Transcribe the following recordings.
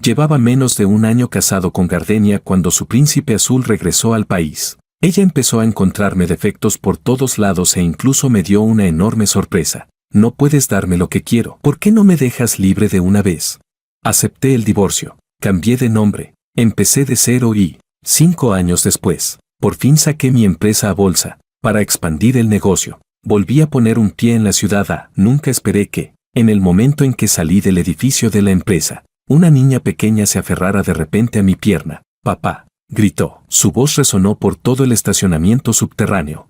Llevaba menos de un año casado con Gardenia cuando su príncipe azul regresó al país. Ella empezó a encontrarme defectos por todos lados e incluso me dio una enorme sorpresa. No puedes darme lo que quiero. ¿Por qué no me dejas libre de una vez? Acepté el divorcio. Cambié de nombre. Empecé de cero y, 5 años después, por fin saqué mi empresa a bolsa, para expandir el negocio. Volví a poner un pie en la ciudad. Nunca esperé que, en el momento en que salí del edificio de la empresa, una niña pequeña se aferrara de repente a mi pierna. «Papá», gritó. Su voz resonó por todo el estacionamiento subterráneo.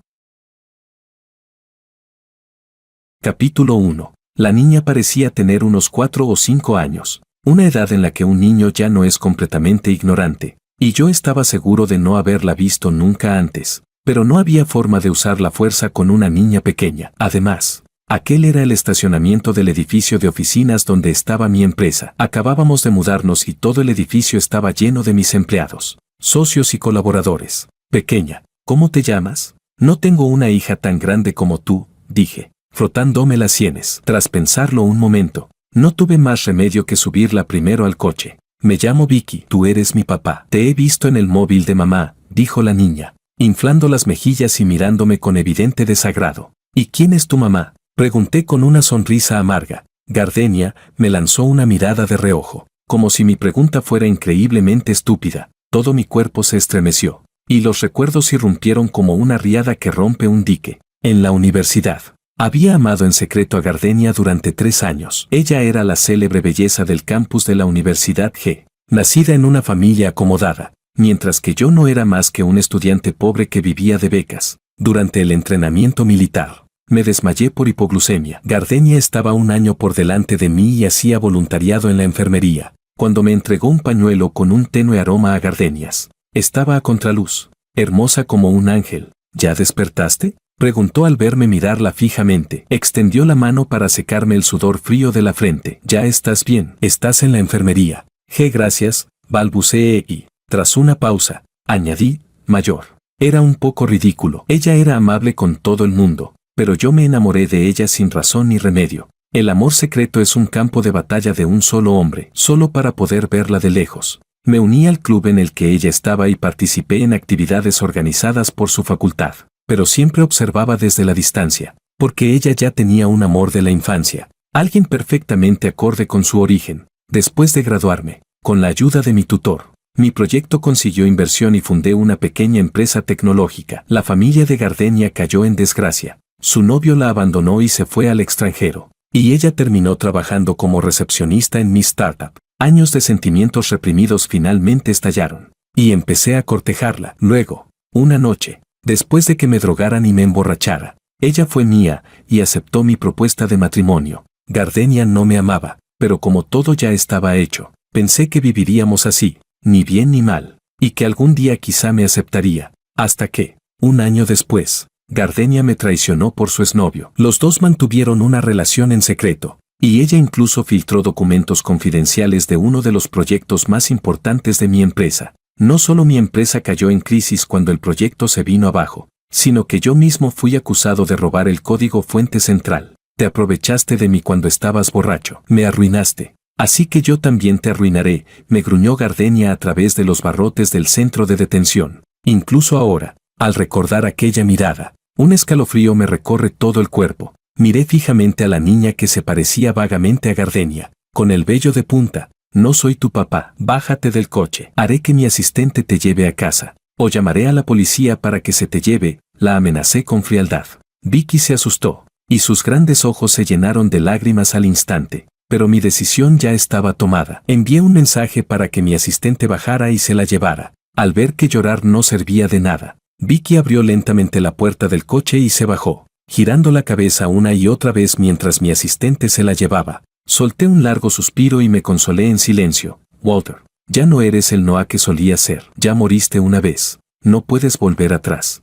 Capítulo 1. La niña parecía tener unos 4 o 5 años, una edad en la que un niño ya no es completamente ignorante, y yo estaba seguro de no haberla visto nunca antes, pero no había forma de usar la fuerza con una niña pequeña. Además, aquel era el estacionamiento del edificio de oficinas donde estaba mi empresa. Acabábamos de mudarnos y todo el edificio estaba lleno de mis empleados, socios y colaboradores. «Pequeña, ¿cómo te llamas?» «No tengo una hija tan grande como tú», dije, frotándome las sienes. Tras pensarlo un momento, no tuve más remedio que subirla primero al coche. «Me llamo Vicky, tú eres mi papá. Te he visto en el móvil de mamá», dijo la niña, inflando las mejillas y mirándome con evidente desagrado. «¿Y quién es tu mamá?», pregunté con una sonrisa amarga. Gardenia me lanzó una mirada de reojo, como si mi pregunta fuera increíblemente estúpida. Todo mi cuerpo se estremeció, y los recuerdos irrumpieron como una riada que rompe un dique. En la universidad, había amado en secreto a Gardenia durante 3 años. Ella era la célebre belleza del campus de la Universidad G, nacida en una familia acomodada, mientras que yo no era más que un estudiante pobre que vivía de becas. Durante el entrenamiento militar, me desmayé por hipoglucemia. Gardenia estaba 1 año por delante de mí y hacía voluntariado en la enfermería, cuando me entregó un pañuelo con un tenue aroma a gardenias. Estaba a contraluz, hermosa como un ángel. «¿Ya despertaste?», preguntó al verme mirarla fijamente. Extendió la mano para secarme el sudor frío de la frente. «¿Ya estás bien? Estás en la enfermería». «Gracias», balbuceé y, tras una pausa, añadí, «mayor». Era un poco ridículo. Ella era amable con todo el mundo, pero yo me enamoré de ella sin razón ni remedio. El amor secreto es un campo de batalla de un solo hombre, solo para poder verla de lejos. Me uní al club en el que ella estaba y participé en actividades organizadas por su facultad, pero siempre observaba desde la distancia, porque ella ya tenía un amor de la infancia, alguien perfectamente acorde con su origen. Después de graduarme, con la ayuda de mi tutor, mi proyecto consiguió inversión y fundé una pequeña empresa tecnológica. La familia de Gardenia cayó en desgracia. Su novio la abandonó y se fue al extranjero, y ella terminó trabajando como recepcionista en mi startup. Años de sentimientos reprimidos finalmente estallaron, y empecé a cortejarla. Luego, una noche, después de que me drogaran y me emborrachara, ella fue mía y aceptó mi propuesta de matrimonio. Gardenia no me amaba, pero como todo ya estaba hecho, pensé que viviríamos así, ni bien ni mal, y que algún día quizá me aceptaría, hasta que, 1 año después, Gardenia me traicionó por su exnovio. Los dos mantuvieron una relación en secreto, y ella incluso filtró documentos confidenciales de uno de los proyectos más importantes de mi empresa. No solo mi empresa cayó en crisis cuando el proyecto se vino abajo, sino que yo mismo fui acusado de robar el código fuente central. Te aprovechaste de mí cuando estabas borracho. Me arruinaste. Así que yo también te arruinaré, me gruñó Gardenia a través de los barrotes del centro de detención. Incluso ahora, al recordar aquella mirada, un escalofrío me recorre todo el cuerpo. Miré fijamente a la niña que se parecía vagamente a Gardenia, con el vello de punta. «No soy tu papá, bájate del coche. Haré que mi asistente te lleve a casa, o llamaré a la policía para que se te lleve», la amenacé con frialdad. Vicky se asustó, y sus grandes ojos se llenaron de lágrimas al instante, pero mi decisión ya estaba tomada. Envié un mensaje para que mi asistente bajara y se la llevara. Al ver que llorar no servía de nada, Vicky abrió lentamente la puerta del coche y se bajó, girando la cabeza una y otra vez mientras mi asistente se la llevaba. Solté un largo suspiro y me consolé en silencio. «Walter, ya no eres el Noah que solías ser. Ya moriste una vez. No puedes volver atrás».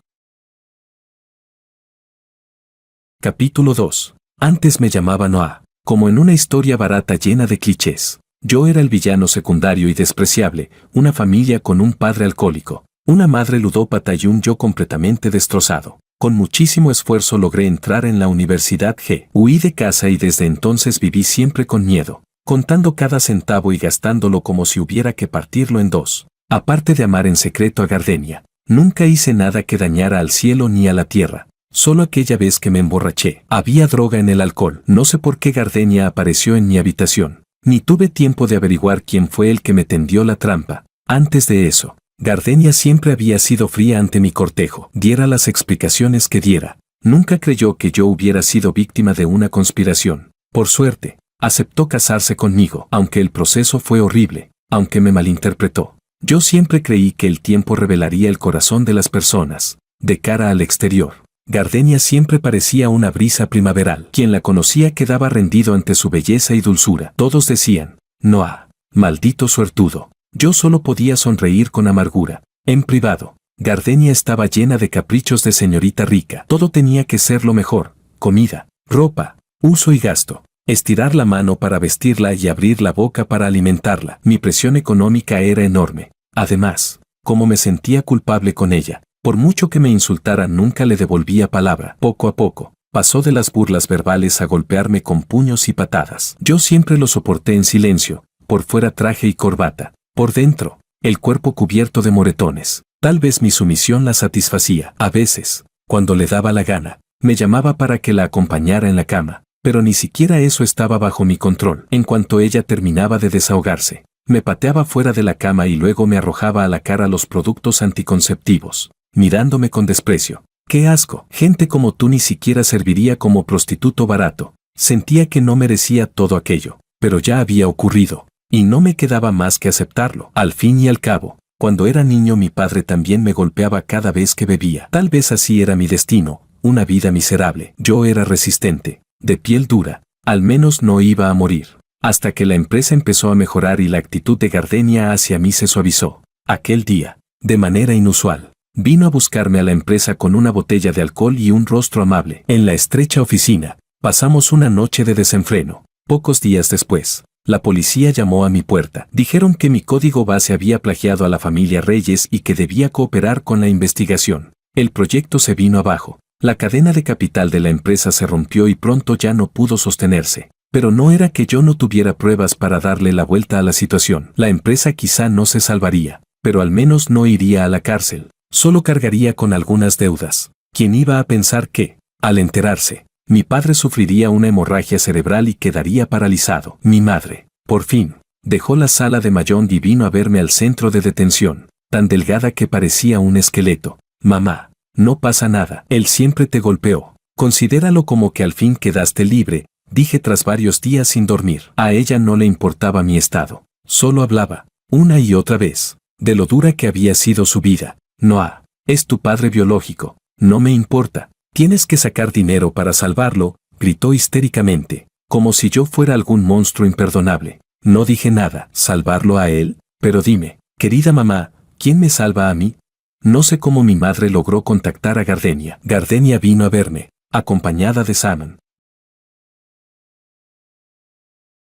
Capítulo 2. Antes me llamaba Noah, como en una historia barata llena de clichés. Yo era el villano secundario y despreciable, una familia con un padre alcohólico, una madre ludópata y un yo completamente destrozado. Con muchísimo esfuerzo logré entrar en la Universidad G. Huí de casa y desde entonces viví siempre con miedo. contando cada centavo y gastándolo como si hubiera que partirlo en dos. Aparte de amar en secreto a Gardenia, nunca hice nada que dañara al cielo ni a la tierra. Solo aquella vez que me emborraché. Había droga en el alcohol. No sé por qué Gardenia apareció en mi habitación. Ni tuve tiempo de averiguar quién fue el que me tendió la trampa. Antes de eso, Gardenia siempre había sido fría ante mi cortejo. Diera las explicaciones que diera. Nunca creyó que yo hubiera sido víctima de una conspiración. Por suerte, aceptó casarse conmigo, aunque el proceso fue horrible, aunque me malinterpretó. Yo siempre creí que el tiempo revelaría el corazón de las personas. De cara al exterior, Gardenia siempre parecía una brisa primaveral. Quien la conocía quedaba rendido ante su belleza y dulzura. Todos decían, Noah, maldito suertudo. Yo solo podía sonreír con amargura. En privado, Gardenia estaba llena de caprichos de señorita rica. Todo tenía que ser lo mejor: comida, ropa, uso y gasto. Estirar la mano para vestirla y abrir la boca para alimentarla. Mi presión económica era enorme. Además, como me sentía culpable con ella, por mucho que me insultara nunca le devolvía palabra. Poco a poco, pasó de las burlas verbales a golpearme con puños y patadas. Yo siempre lo soporté en silencio, por fuera traje y corbata, por dentro, el cuerpo cubierto de moretones. Tal vez mi sumisión la satisfacía. A veces, cuando le daba la gana, me llamaba para que la acompañara en la cama, pero ni siquiera eso estaba bajo mi control. En cuanto ella terminaba de desahogarse, me pateaba fuera de la cama y luego me arrojaba a la cara los productos anticonceptivos, mirándome con desprecio. ¡Qué asco! Gente como tú ni siquiera serviría como prostituto barato. Sentía que no merecía todo aquello, pero ya había ocurrido, y no me quedaba más que aceptarlo. Al fin y al cabo, cuando era niño mi padre también me golpeaba cada vez que bebía. Tal vez así era mi destino, una vida miserable. Yo era resistente, de piel dura, al menos no iba a morir. Hasta que la empresa empezó a mejorar y la actitud de Gardenia hacia mí se suavizó. Aquel día, de manera inusual, vino a buscarme a la empresa con una botella de alcohol y un rostro amable. En la estrecha oficina, pasamos una noche de desenfreno. Pocos días después, la policía llamó a mi puerta. Dijeron que mi código base había plagiado a la familia Reyes y que debía cooperar con la investigación. El proyecto se vino abajo. La cadena de capital de la empresa se rompió y pronto ya no pudo sostenerse. Pero no era que yo no tuviera pruebas para darle la vuelta a la situación. La empresa quizá no se salvaría, pero al menos no iría a la cárcel. Solo cargaría con algunas deudas. ¿Quién iba a pensar que, al enterarse, mi padre sufriría una hemorragia cerebral y quedaría paralizado? Mi madre, por fin, dejó la sala de Mayón y vino a verme al centro de detención, tan delgada que parecía un esqueleto. Mamá, no pasa nada. Él siempre te golpeó. Considéralo como que al fin quedaste libre, dije tras varios días sin dormir. A ella no le importaba mi estado. Solo hablaba, una y otra vez, de lo dura que había sido su vida. Noah, es tu padre biológico. No me importa. Tienes que sacar dinero para salvarlo, gritó histéricamente, como si yo fuera algún monstruo imperdonable. No dije nada. ¿Salvarlo a él? Pero dime, querida mamá, ¿quién me salva a mí? No sé cómo mi madre logró contactar a Gardenia. Gardenia vino a verme, acompañada de Saman.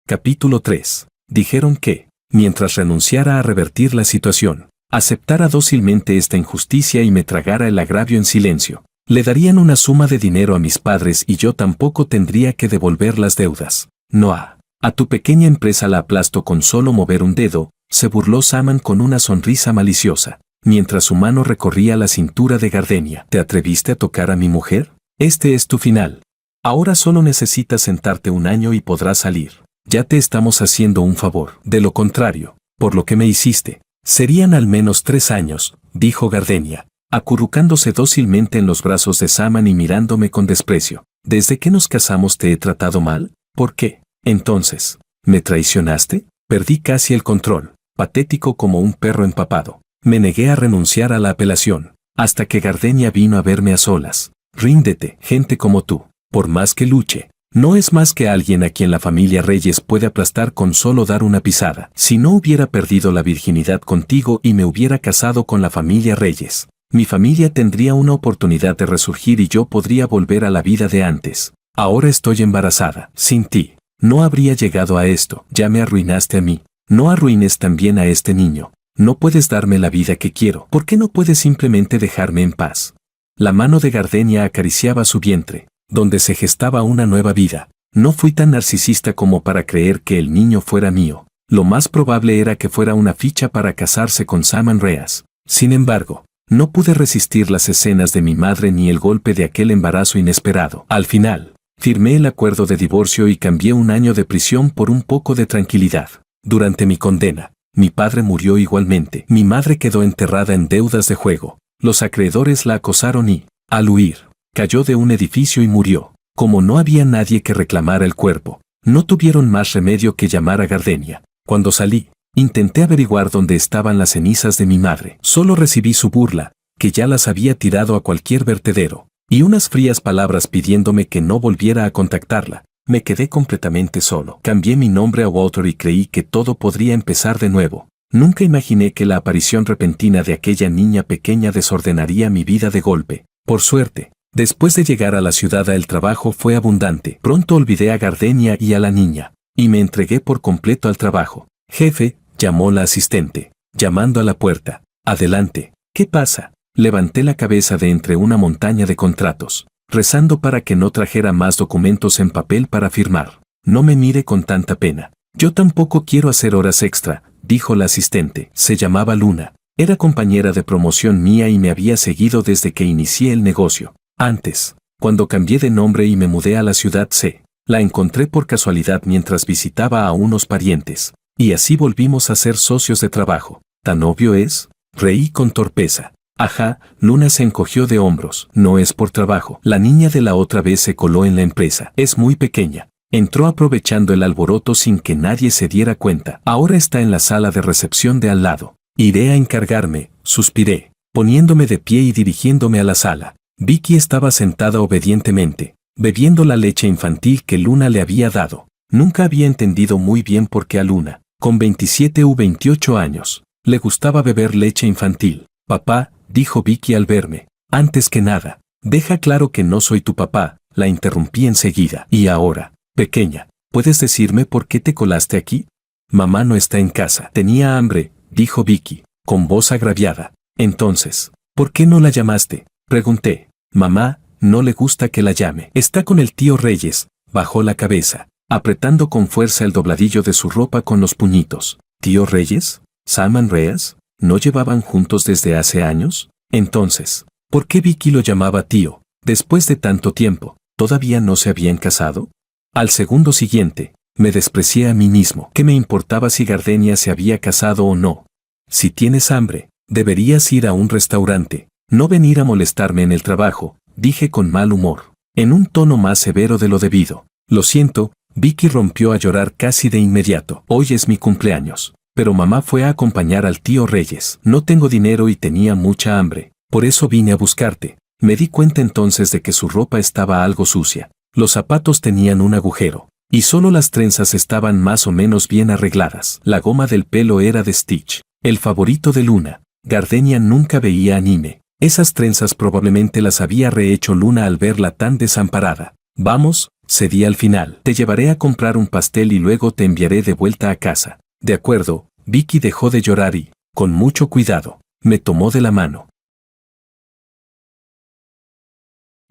Capítulo 3. Dijeron que, mientras renunciara a revertir la situación, aceptara dócilmente esta injusticia y me tragara el agravio en silencio, le darían una suma de dinero a mis padres y yo tampoco tendría que devolver las deudas. Noah, a tu pequeña empresa la aplasto con solo mover un dedo, se burló Saman con una sonrisa maliciosa, mientras su mano recorría la cintura de Gardenia. ¿Te atreviste a tocar a mi mujer? Este es tu final. Ahora solo necesitas sentarte un año y podrás salir. Ya te estamos haciendo un favor. De lo contrario, por lo que me hiciste, serían al menos 3 años, dijo Gardenia, acurrucándose dócilmente en los brazos de Saman y mirándome con desprecio. ¿Desde que nos casamos te he tratado mal? ¿Por qué? Entonces, ¿me traicionaste? Perdí casi el control, patético como un perro empapado. Me negué a renunciar a la apelación, hasta que Gardenia vino a verme a solas. Ríndete, gente como tú, por más que luche, no es más que alguien a quien la familia Reyes puede aplastar con solo dar una pisada. Si no hubiera perdido la virginidad contigo y me hubiera casado con la familia Reyes, mi familia tendría una oportunidad de resurgir y yo podría volver a la vida de antes. Ahora estoy embarazada. Sin ti, no habría llegado a esto. Ya me arruinaste a mí. No arruines también a este niño. No puedes darme la vida que quiero. ¿Por qué no puedes simplemente dejarme en paz? La mano de Gardenia acariciaba su vientre, donde se gestaba una nueva vida. No fui tan narcisista como para creer que el niño fuera mío. Lo más probable era que fuera una ficha para casarse con Sam Andreas. Sin embargo, no pude resistir las escenas de mi madre ni el golpe de aquel embarazo inesperado. Al final, firmé el acuerdo de divorcio y cambié un año de prisión por un poco de tranquilidad. Durante mi condena, mi padre murió igualmente. Mi madre quedó enterrada en deudas de juego. Los acreedores la acosaron y, al huir, cayó de un edificio y murió. Como no había nadie que reclamara el cuerpo, no tuvieron más remedio que llamar a Gardenia. Cuando salí, intenté averiguar dónde estaban las cenizas de mi madre. Solo recibí su burla, que ya las había tirado a cualquier vertedero, y unas frías palabras pidiéndome que no volviera a contactarla. Me quedé completamente solo. Cambié mi nombre a Walter y creí que todo podría empezar de nuevo. Nunca imaginé que la aparición repentina de aquella niña pequeña desordenaría mi vida de golpe. Por suerte, después de llegar a la ciudad el trabajo fue abundante. Pronto olvidé a Gardenia y a la niña, y me entregué por completo al trabajo. Jefe, llamó la asistente, llamando a la puerta. Adelante. ¿Qué pasa? Levanté la cabeza de entre una montaña de contratos, rezando para que no trajera más documentos en papel para firmar. No me mire con tanta pena. Yo tampoco quiero hacer horas extra, dijo la asistente. Se llamaba Luna. Era compañera de promoción mía y me había seguido desde que inicié el negocio. Antes, cuando cambié de nombre y me mudé a la ciudad C, la encontré por casualidad mientras visitaba a unos parientes. Y así volvimos a ser socios de trabajo. ¿Tan obvio es? Reí con torpeza. Ajá, Luna se encogió de hombros. No es por trabajo. La niña de la otra vez se coló en la empresa. Es muy pequeña. Entró aprovechando el alboroto sin que nadie se diera cuenta. Ahora está en la sala de recepción de al lado. Iré a encargarme, suspiré, poniéndome de pie y dirigiéndome a la sala. Vicky estaba sentada obedientemente, bebiendo la leche infantil que Luna le había dado. Nunca había entendido muy bien por qué a Luna, con 27 u 28 años, le gustaba beber leche infantil. Papá, dijo Vicky al verme. Antes que nada, deja claro que no soy tu papá, la interrumpí enseguida. Y ahora, pequeña, ¿puedes decirme por qué te colaste aquí? Mamá no está en casa. Tenía hambre, dijo Vicky, con voz agraviada. Entonces, ¿por qué no la llamaste? Pregunté. Mamá, no le gusta que la llame. Está con el tío Reyes. Bajó la cabeza, apretando con fuerza el dobladillo de su ropa con los puñitos. ¿Tío Reyes? ¿Sam Andreas? ¿No llevaban juntos desde hace años? Entonces, ¿por qué Vicky lo llamaba tío? Después de tanto tiempo, ¿todavía no se habían casado? Al segundo siguiente, me desprecié a mí mismo. ¿Qué me importaba si Gardenia se había casado o no? Si tienes hambre, deberías ir a un restaurante, no venir a molestarme en el trabajo, dije con mal humor, en un tono más severo de lo debido. Lo siento, Vicky rompió a llorar casi de inmediato. Hoy es mi cumpleaños, pero mamá fue a acompañar al tío Reyes. No tengo dinero y tenía mucha hambre, por eso vine a buscarte. Me di cuenta entonces de que su ropa estaba algo sucia. Los zapatos tenían un agujero, y solo las trenzas estaban más o menos bien arregladas. La goma del pelo era de Stitch, el favorito de Luna. Gardenia nunca veía anime. Esas trenzas probablemente las había rehecho Luna al verla tan desamparada. Vamos, cedí al final. Te llevaré a comprar un pastel y luego te enviaré de vuelta a casa. De acuerdo, Vicky dejó de llorar y, con mucho cuidado, me tomó de la mano.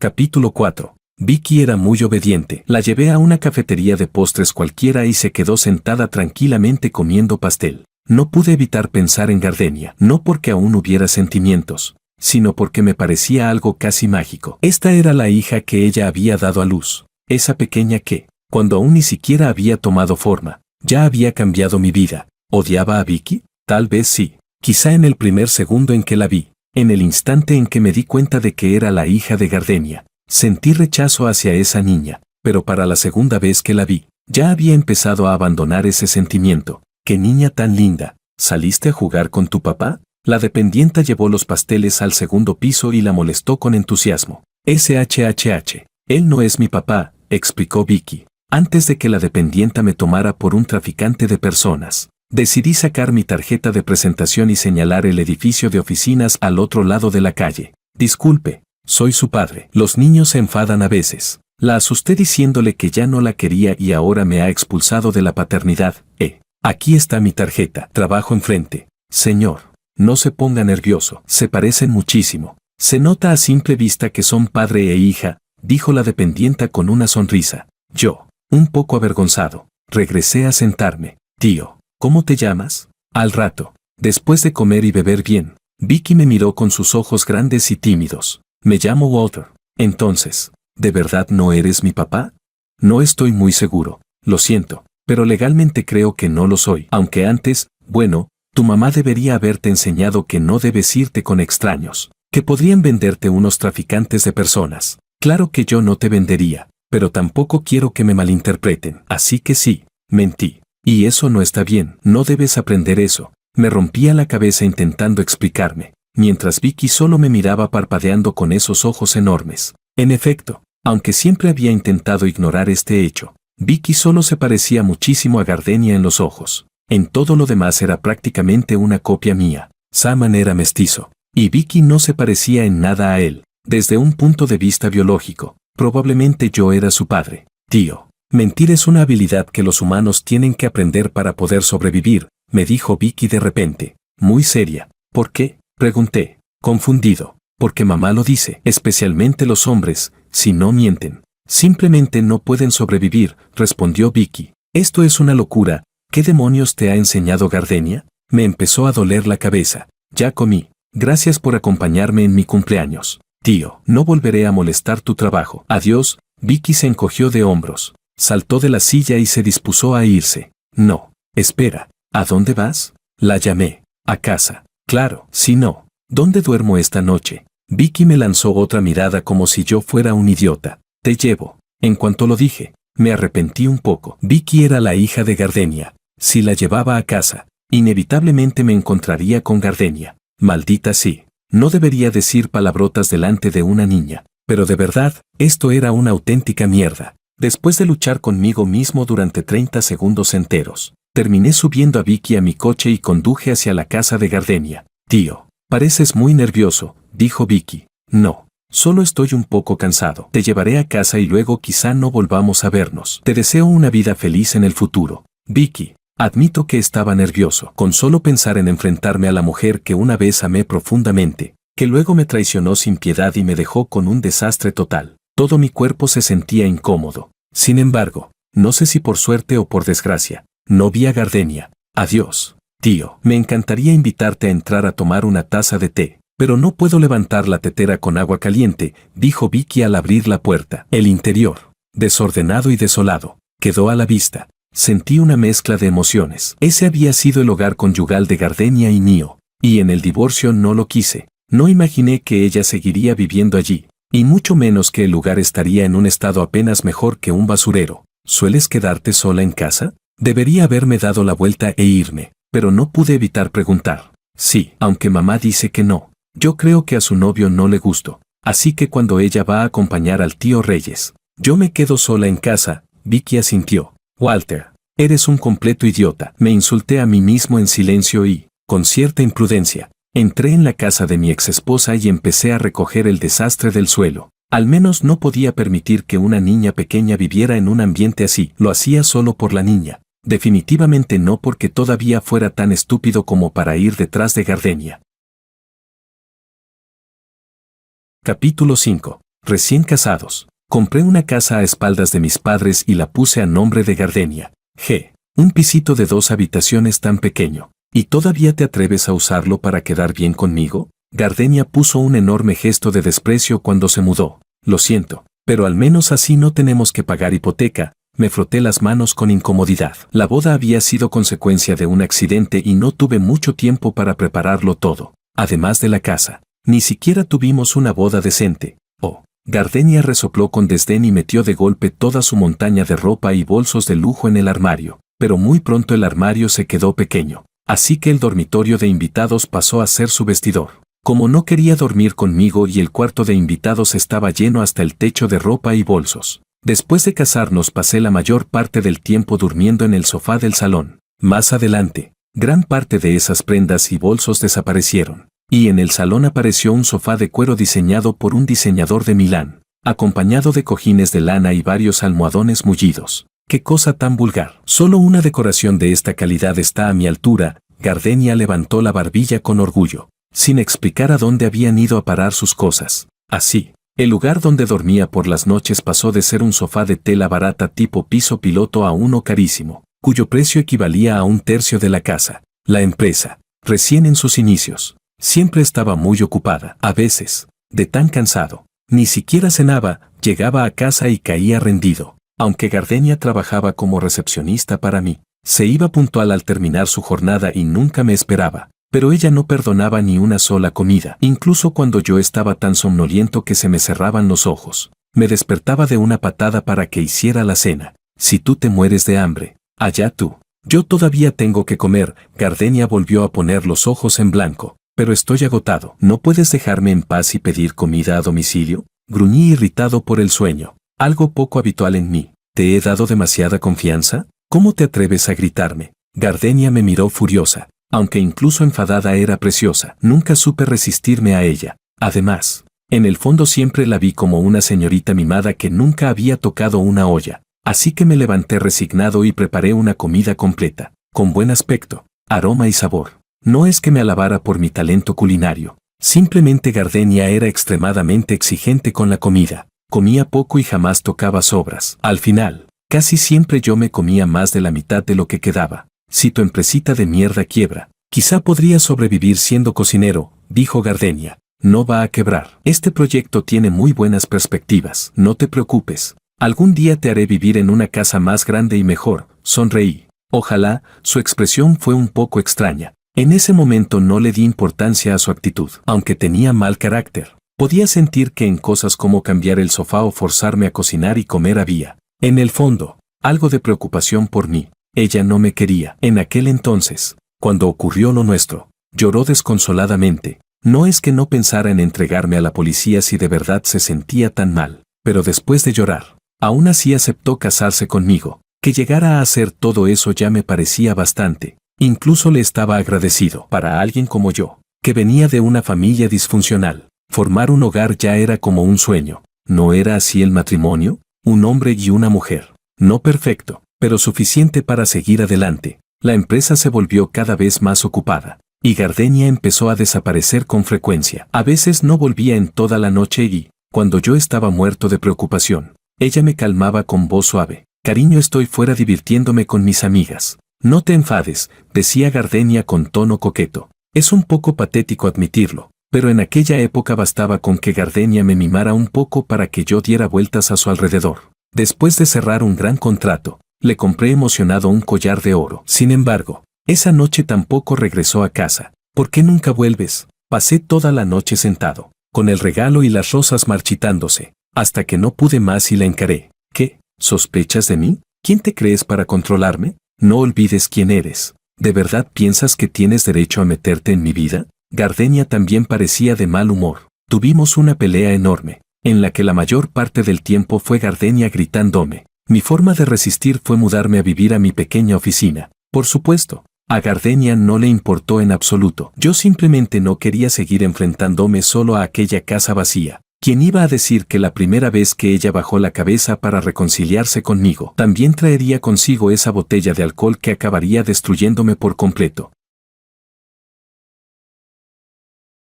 Capítulo 4. Vicky era muy obediente. La llevé a una cafetería de postres cualquiera y se quedó sentada tranquilamente comiendo pastel. No pude evitar pensar en Gardenia, no porque aún hubiera sentimientos, sino porque me parecía algo casi mágico. Esta era la hija que ella había dado a luz, esa pequeña que, cuando aún ni siquiera había tomado forma, ya había cambiado mi vida. ¿Odiaba a Vicky? Tal vez sí. Quizá en el primer segundo en que la vi, en el instante en que me di cuenta de que era la hija de Gardenia, sentí rechazo hacia esa niña, pero para la segunda vez que la vi, ya había empezado a abandonar ese sentimiento. ¡Qué niña tan linda! ¿Saliste a jugar con tu papá? La dependienta llevó los pasteles al segundo piso y la molestó con entusiasmo. SHHH. Él no es mi papá, explicó Vicky. Antes de que la dependienta me tomara por un traficante de personas, decidí sacar mi tarjeta de presentación y señalar el edificio de oficinas al otro lado de la calle. Disculpe, soy su padre. Los niños se enfadan a veces. La asusté diciéndole que ya no la quería y ahora me ha expulsado de la paternidad. Aquí está mi tarjeta. Trabajo enfrente. Señor, no se ponga nervioso. Se parecen muchísimo. Se nota a simple vista que son padre e hija, dijo la dependienta con una sonrisa. Yo Un poco avergonzado, regresé a sentarme. Tío, ¿cómo te llamas? Al rato, después de comer y beber bien, Vicky me miró con sus ojos grandes y tímidos. Me llamo Walter. Entonces, ¿de verdad no eres mi papá? No estoy muy seguro, lo siento, pero legalmente creo que no lo soy. Aunque antes, bueno, tu mamá debería haberte enseñado que no debes irte con extraños, que podrían venderte unos traficantes de personas. Claro que yo no te vendería, pero tampoco quiero que me malinterpreten. Así que sí, mentí. Y eso no está bien, no debes aprender eso. Me rompía la cabeza intentando explicarme, mientras Vicky solo me miraba parpadeando con esos ojos enormes. En efecto, aunque siempre había intentado ignorar este hecho, Vicky solo se parecía muchísimo a Gardenia en los ojos. En todo lo demás era prácticamente una copia mía. Sam era mestizo, y Vicky no se parecía en nada a él. Desde un punto de vista biológico, probablemente yo era su padre. Tío, mentir es una habilidad que los humanos tienen que aprender para poder sobrevivir, me dijo Vicky de repente, muy seria. ¿Por qué? Pregunté, confundido. Porque mamá lo dice, especialmente los hombres, si no mienten, simplemente no pueden sobrevivir, respondió Vicky. Esto es una locura. ¿Qué demonios te ha enseñado Gardenia? Me empezó a doler la cabeza. Ya comí. Gracias por acompañarme en mi cumpleaños. Tío, no volveré a molestar tu trabajo. Adiós. Vicky se encogió de hombros. Saltó de la silla y se dispuso a irse. No. Espera. ¿A dónde vas? La llamé. A casa. Claro. Si no. ¿Dónde duermo esta noche? Vicky me lanzó otra mirada como si yo fuera un idiota. Te llevo. En cuanto lo dije, me arrepentí un poco. Vicky era la hija de Gardenia. Si la llevaba a casa, inevitablemente me encontraría con Gardenia. Maldita sí. No debería decir palabrotas delante de una niña. Pero de verdad, esto era una auténtica mierda. Después de luchar conmigo mismo durante 30 segundos enteros, terminé subiendo a Vicky a mi coche y conduje hacia la casa de Gardenia. Tío, pareces muy nervioso, dijo Vicky. No, solo estoy un poco cansado. Te llevaré a casa y luego quizá no volvamos a vernos. Te deseo una vida feliz en el futuro. Vicky, admito que estaba nervioso. Con solo pensar en enfrentarme a la mujer que una vez amé profundamente, que luego me traicionó sin piedad y me dejó con un desastre total. Todo mi cuerpo se sentía incómodo. Sin embargo, no sé si por suerte o por desgracia, no vi a Gardenia. Adiós. Tío, me encantaría invitarte a entrar a tomar una taza de té, pero no puedo levantar la tetera con agua caliente, dijo Vicky al abrir la puerta. El interior, desordenado y desolado, quedó a la vista. Sentí una mezcla de emociones. Ese había sido el hogar conyugal de Gardenia y mío, y en el divorcio no lo quise. No imaginé que ella seguiría viviendo allí, y mucho menos que el lugar estaría en un estado apenas mejor que un basurero. ¿Sueles quedarte sola en casa? Debería haberme dado la vuelta e irme, pero no pude evitar preguntar. Sí, aunque mamá dice que no. Yo creo que a su novio no le gusto, así que cuando ella va a acompañar al tío Reyes, yo me quedo sola en casa. Vicky asintió. Walter, eres un completo idiota. Me insulté a mí mismo en silencio y, con cierta imprudencia, entré en la casa de mi exesposa y empecé a recoger el desastre del suelo. Al menos no podía permitir que una niña pequeña viviera en un ambiente así. Lo hacía solo por la niña. Definitivamente no porque todavía fuera tan estúpido como para ir detrás de Gardenia. Capítulo 5. Recién casados. Compré una casa a espaldas de mis padres y la puse a nombre de Gardenia. Un pisito de 2 habitaciones tan pequeño. ¿Y todavía te atreves a usarlo para quedar bien conmigo? Gardenia puso un enorme gesto de desprecio cuando se mudó. Lo siento, pero al menos así no tenemos que pagar hipoteca. Me froté las manos con incomodidad. La boda había sido consecuencia de un accidente y no tuve mucho tiempo para prepararlo todo. Además de la casa, ni siquiera tuvimos una boda decente. Oh. Gardenia resopló con desdén y metió de golpe toda su montaña de ropa y bolsos de lujo en el armario. Pero muy pronto el armario se quedó pequeño. Así que el dormitorio de invitados pasó a ser su vestidor. Como no quería dormir conmigo y el cuarto de invitados estaba lleno hasta el techo de ropa y bolsos. Después de casarnos pasé la mayor parte del tiempo durmiendo en el sofá del salón. Más adelante, gran parte de esas prendas y bolsos desaparecieron. Y en el salón apareció un sofá de cuero diseñado por un diseñador de Milán, acompañado de cojines de lana y varios almohadones mullidos. ¡Qué cosa tan vulgar! Solo una decoración de esta calidad está a mi altura. Gardenia levantó la barbilla con orgullo, sin explicar a dónde habían ido a parar sus cosas. Así, El lugar donde dormía por las noches pasó de ser un sofá de tela barata tipo piso piloto a uno carísimo, cuyo precio equivalía a un tercio de la casa. La empresa, recién en sus inicios, siempre estaba muy ocupada. A veces, de tan cansado, ni siquiera cenaba, llegaba a casa y caía rendido. Aunque Gardenia trabajaba como recepcionista para mí, se iba puntual al terminar su jornada y nunca me esperaba. Pero ella no perdonaba ni una sola comida, incluso cuando yo estaba tan somnoliento que se me cerraban los ojos. Me despertaba de una patada para que hiciera la cena. Si tú te mueres de hambre, allá tú. Yo todavía tengo que comer. Gardenia volvió a poner los ojos en blanco. Pero estoy agotado. ¿No puedes dejarme en paz y pedir comida a domicilio? Gruñí irritado por el sueño, algo poco habitual en mí. ¿Te he dado demasiada confianza? ¿Cómo te atreves a gritarme? Gardenia me miró furiosa. Aunque incluso enfadada era preciosa, nunca supe resistirme a ella. Además, en el fondo siempre la vi como una señorita mimada que nunca había tocado una olla. Así que me levanté resignado y preparé una comida completa, con buen aspecto, aroma y sabor. No es que me alabara por mi talento culinario. Simplemente Gardenia era extremadamente exigente con la comida. Comía poco y jamás tocaba sobras. Al final, casi siempre yo me comía más de la mitad de lo que quedaba. Si tu empresita de mierda quiebra, quizá podría sobrevivir siendo cocinero, dijo Gardenia. No va a quebrar. Este proyecto tiene muy buenas perspectivas. No te preocupes. Algún día te haré vivir en una casa más grande y mejor. Sonreí. Ojalá. Su expresión fue un poco extraña. En ese momento no le di importancia a su actitud. Aunque tenía mal carácter, podía sentir que en cosas como cambiar el sofá o forzarme a cocinar y comer había, en el fondo, algo de preocupación por mí. Ella no me quería. En aquel entonces, cuando ocurrió lo nuestro, lloró desconsoladamente. No es que no pensara en entregarme a la policía si de verdad se sentía tan mal, pero después de llorar, aún así aceptó casarse conmigo. Que llegara a hacer todo eso ya me parecía bastante. Incluso le estaba agradecido. Para alguien como yo, que venía de una familia disfuncional, formar un hogar ya era como un sueño. ¿No era así el matrimonio? Un hombre y una mujer. No perfecto, pero suficiente para seguir adelante. La empresa se volvió cada vez más ocupada, y Gardenia empezó a desaparecer con frecuencia. A veces no volvía en toda la noche y, cuando yo estaba muerto de preocupación, ella me calmaba con voz suave. Cariño, estoy fuera divirtiéndome con mis amigas. No te enfades, decía Gardenia con tono coqueto. Es un poco patético admitirlo, pero en aquella época bastaba con que Gardenia me mimara un poco para que yo diera vueltas a su alrededor. Después de cerrar un gran contrato, le compré emocionado un collar de oro. Sin embargo, esa noche tampoco regresó a casa. ¿Por qué nunca vuelves? Pasé toda la noche sentado, con el regalo y las rosas marchitándose, hasta que no pude más y la encaré. ¿Qué? ¿Sospechas de mí? ¿Quién te crees para controlarme? No olvides quién eres. ¿De verdad piensas que tienes derecho a meterte en mi vida? Gardenia también parecía de mal humor. Tuvimos una pelea enorme, en la que la mayor parte del tiempo fue Gardenia gritándome. Mi forma de resistir fue mudarme a vivir a mi pequeña oficina. Por supuesto, a Gardenia no le importó en absoluto. Yo simplemente no quería seguir enfrentándome solo a aquella casa vacía. ¿Quién iba a decir que la primera vez que ella bajó la cabeza para reconciliarse conmigo, también traería consigo esa botella de alcohol que acabaría destruyéndome por completo?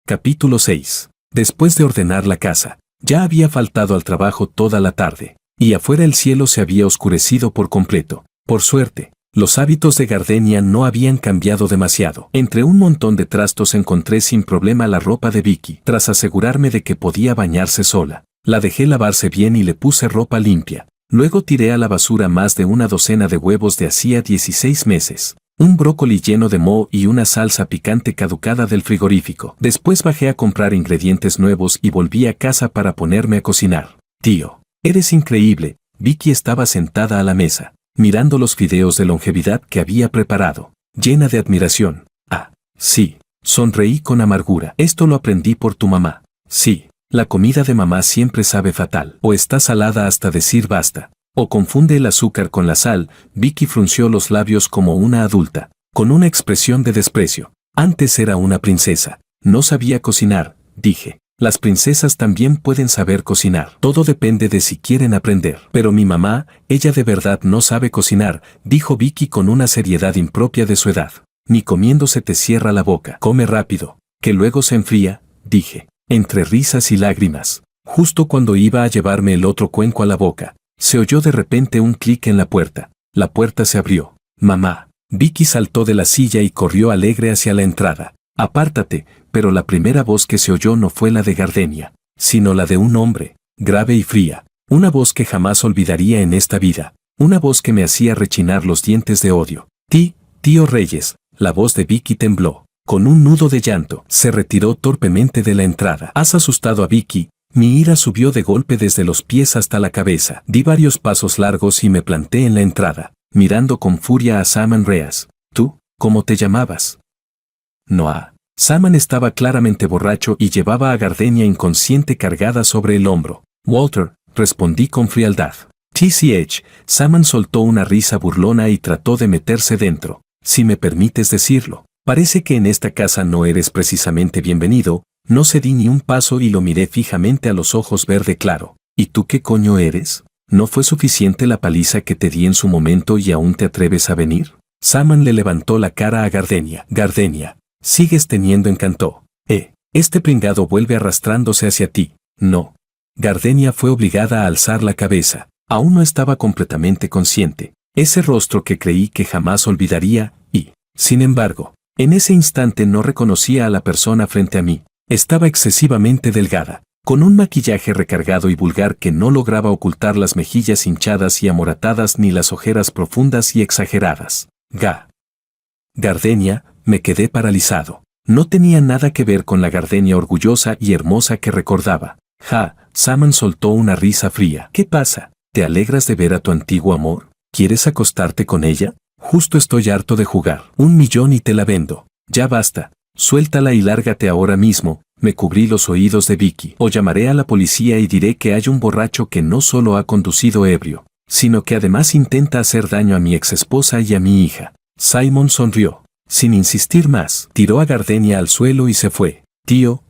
Capítulo 6. Después de ordenar la casa, ya había faltado al trabajo toda la tarde, y afuera el cielo se había oscurecido por completo. Por suerte, los hábitos de Gardenia no habían cambiado demasiado. Entre un montón de trastos encontré sin problema la ropa de Vicky. Tras asegurarme de que podía bañarse sola, la dejé lavarse bien y le puse ropa limpia. Luego tiré a la basura más de una docena de huevos de hacía 16 meses, un brócoli lleno de moho y una salsa picante caducada del frigorífico. Después bajé a comprar ingredientes nuevos y volví a casa para ponerme a cocinar. Tío, eres increíble. Vicky estaba sentada a la mesa, mirando los fideos de longevidad que había preparado, llena de admiración. Ah, sí, sonreí con amargura. Esto lo aprendí por tu mamá. Sí, la comida de mamá siempre sabe fatal. O está salada hasta decir basta, o confunde el azúcar con la sal. Vicky frunció los labios como una adulta, con una expresión de desprecio. Antes era una princesa. No sabía cocinar, dije. Las princesas también pueden saber cocinar. Todo depende de si quieren aprender. Pero mi mamá, ella de verdad no sabe cocinar, dijo Vicky con una seriedad impropia de su edad. Ni comiéndose te cierra la boca. Come rápido, que luego se enfría, dije, entre risas y lágrimas. Justo cuando iba a llevarme el otro cuenco a la boca, se oyó de repente un clic en la puerta. La puerta se abrió. Mamá. Vicky saltó de la silla y corrió alegre hacia la entrada. Apártate, pero la primera voz que se oyó no fue la de Gardenia, sino la de un hombre, grave y fría. Una voz que jamás olvidaría en esta vida. Una voz que me hacía rechinar los dientes de odio. Tío Reyes. La voz de Vicky tembló. Con un nudo de llanto, se retiró torpemente de la entrada. Has asustado a Vicky. Mi ira subió de golpe desde los pies hasta la cabeza. Di varios pasos largos y me planté en la entrada, mirando con furia a Saman Reas. ¿Tú? ¿Cómo te llamabas? Noah. Saman estaba claramente borracho y llevaba a Gardenia inconsciente cargada sobre el hombro. Walter, respondí con frialdad. TCH, Saman soltó una risa burlona y trató de meterse dentro. Si me permites decirlo, parece que en esta casa no eres precisamente bienvenido. No cedí ni un paso y lo miré fijamente a los ojos verde claro. ¿Y tú qué coño eres? ¿No fue suficiente la paliza que te di en su momento y aún te atreves a venir? Saman le levantó la cara a Gardenia. Gardenia, sigues teniendo encanto. Este pringado vuelve arrastrándose hacia ti. No. Gardenia fue obligada a alzar la cabeza. Aún no estaba completamente consciente. Ese rostro que creí que jamás olvidaría y, sin embargo, en ese instante no reconocía a la persona frente a mí. Estaba excesivamente delgada, con un maquillaje recargado y vulgar que no lograba ocultar las mejillas hinchadas y amoratadas ni las ojeras profundas y exageradas. Gardenia, me quedé paralizado. No tenía nada que ver con la Gardenia orgullosa y hermosa que recordaba. Saman soltó una risa fría. ¿Qué pasa? ¿Te alegras de ver a tu antiguo amor? ¿Quieres acostarte con ella? Justo estoy harto de jugar. 1 millón y te la vendo. Ya basta. Suéltala y lárgate ahora mismo. Me cubrí los oídos de Vicky. O llamaré a la policía y diré que hay un borracho que no solo ha conducido ebrio, sino que además intenta hacer daño a mi exesposa y a mi hija. Simon sonrió. Sin insistir más, tiró a Gardenia al suelo y se fue. Tío,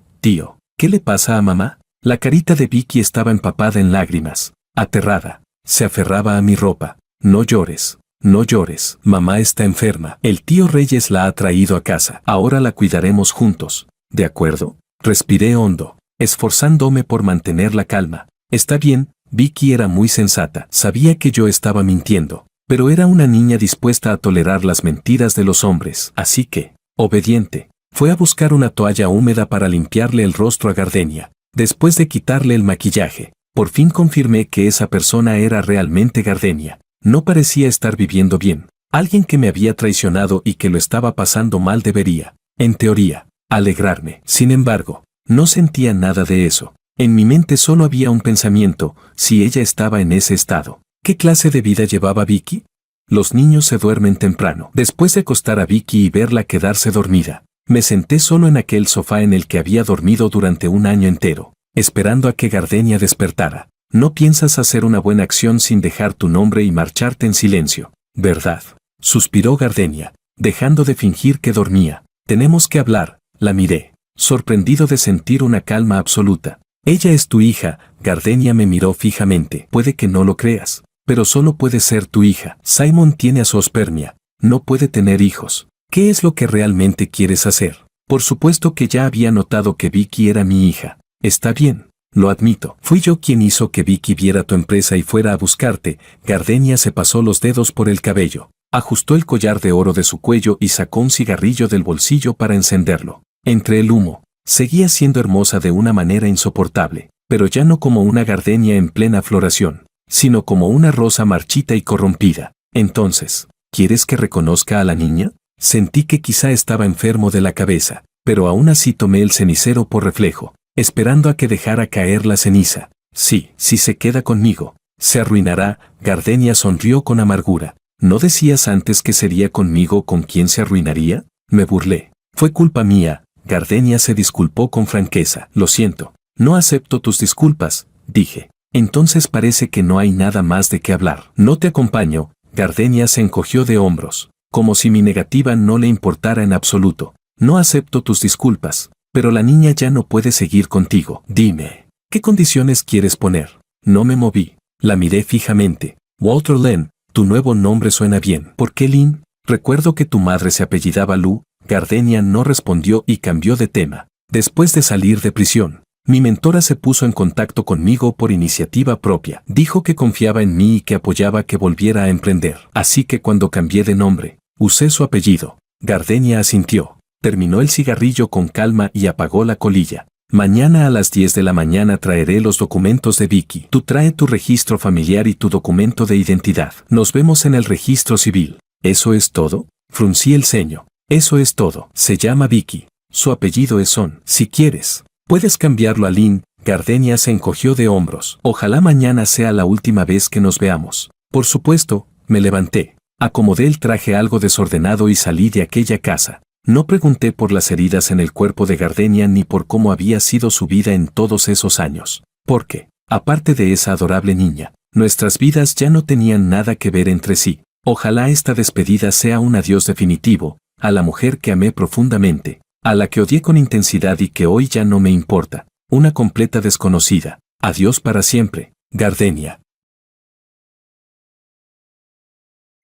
¿qué le pasa a mamá? La carita de Vicky estaba empapada en lágrimas. Aterrada, se aferraba a mi ropa. No llores. No llores, mamá está enferma. El tío Reyes la ha traído a casa. Ahora la cuidaremos juntos. ¿De acuerdo? Respiré hondo, esforzándome por mantener la calma. Está bien, Vicky era muy sensata. Sabía que yo estaba mintiendo, pero era una niña dispuesta a tolerar las mentiras de los hombres. Así que, obediente, fue a buscar una toalla húmeda para limpiarle el rostro a Gardenia. Después de quitarle el maquillaje, por fin confirmé que esa persona era realmente Gardenia. No parecía estar viviendo bien. Alguien que me había traicionado y que lo estaba pasando mal debería, en teoría, alegrarme. Sin embargo, no sentía nada de eso. En mi mente solo había un pensamiento: si ella estaba en ese estado, ¿qué clase de vida llevaba Vicky? Los niños se duermen temprano. Después de acostar a Vicky y verla quedarse dormida, me senté solo en aquel sofá en el que había dormido durante 1 año entero, esperando a que Gardenia despertara. No piensas hacer una buena acción sin dejar tu nombre y marcharte en silencio, ¿verdad? Suspiró Gardenia, dejando de fingir que dormía. Tenemos que hablar. La miré, sorprendido de sentir una calma absoluta. Ella es tu hija. Gardenia me miró fijamente. Puede que no lo creas, pero solo puede ser tu hija. Simon tiene azoospermia. No puede tener hijos. ¿Qué es lo que realmente quieres hacer? Por supuesto que ya había notado que Vicky era mi hija. Está bien. Lo admito. Fui yo quien hizo que Vicky viera tu empresa y fuera a buscarte. Gardenia se pasó los dedos por el cabello, ajustó el collar de oro de su cuello y sacó un cigarrillo del bolsillo para encenderlo. Entre el humo, seguía siendo hermosa de una manera insoportable, pero ya no como una gardenia en plena floración, sino como una rosa marchita y corrompida. Entonces, ¿quieres que reconozca a la niña? Sentí que quizá estaba enfermo de la cabeza, pero aún así tomé el cenicero por reflejo, esperando a que dejara caer la ceniza. Sí, si se queda conmigo, se arruinará. Gardenia sonrió con amargura. ¿No decías antes que sería conmigo con quien se arruinaría? Me burlé. Fue culpa mía. Gardenia se disculpó con franqueza. Lo siento. No acepto tus disculpas, dije. Entonces parece que no hay nada más de qué hablar. No te acompaño. Gardenia se encogió de hombros, como si mi negativa no le importara en absoluto. No acepto tus disculpas. Pero la niña ya no puede seguir contigo. Dime, ¿qué condiciones quieres poner? No me moví. La miré fijamente. Walter Lynn, tu nuevo nombre suena bien. ¿Por qué Lynn? Recuerdo que tu madre se apellidaba Lu. Gardenia no respondió y cambió de tema. Después de salir de prisión, Mi mentora se puso en contacto conmigo por iniciativa propia. Dijo que confiaba en mí y que apoyaba que volviera a emprender. Así que cuando cambié de nombre, usé su apellido. Gardenia asintió. Terminó el cigarrillo con calma y apagó la colilla. Mañana a las 10 de la mañana traeré los documentos de Vicky. Tú trae tu registro familiar y tu documento de identidad. Nos vemos en el registro civil. ¿Eso es todo? Fruncí el ceño. Eso es todo. Se llama Vicky. Su apellido es Son. Si quieres, puedes cambiarlo a Lynn. Gardenia se encogió de hombros. Ojalá mañana sea la última vez que nos veamos. Por supuesto, me levanté. Acomodé el traje algo desordenado y salí de aquella casa. No pregunté por las heridas en el cuerpo de Gardenia ni por cómo había sido su vida en todos esos años. Porque, aparte de esa adorable niña, nuestras vidas ya no tenían nada que ver entre sí. Ojalá esta despedida sea un adiós definitivo, a la mujer que amé profundamente, a la que odié con intensidad y que hoy ya no me importa, una completa desconocida. Adiós para siempre, Gardenia.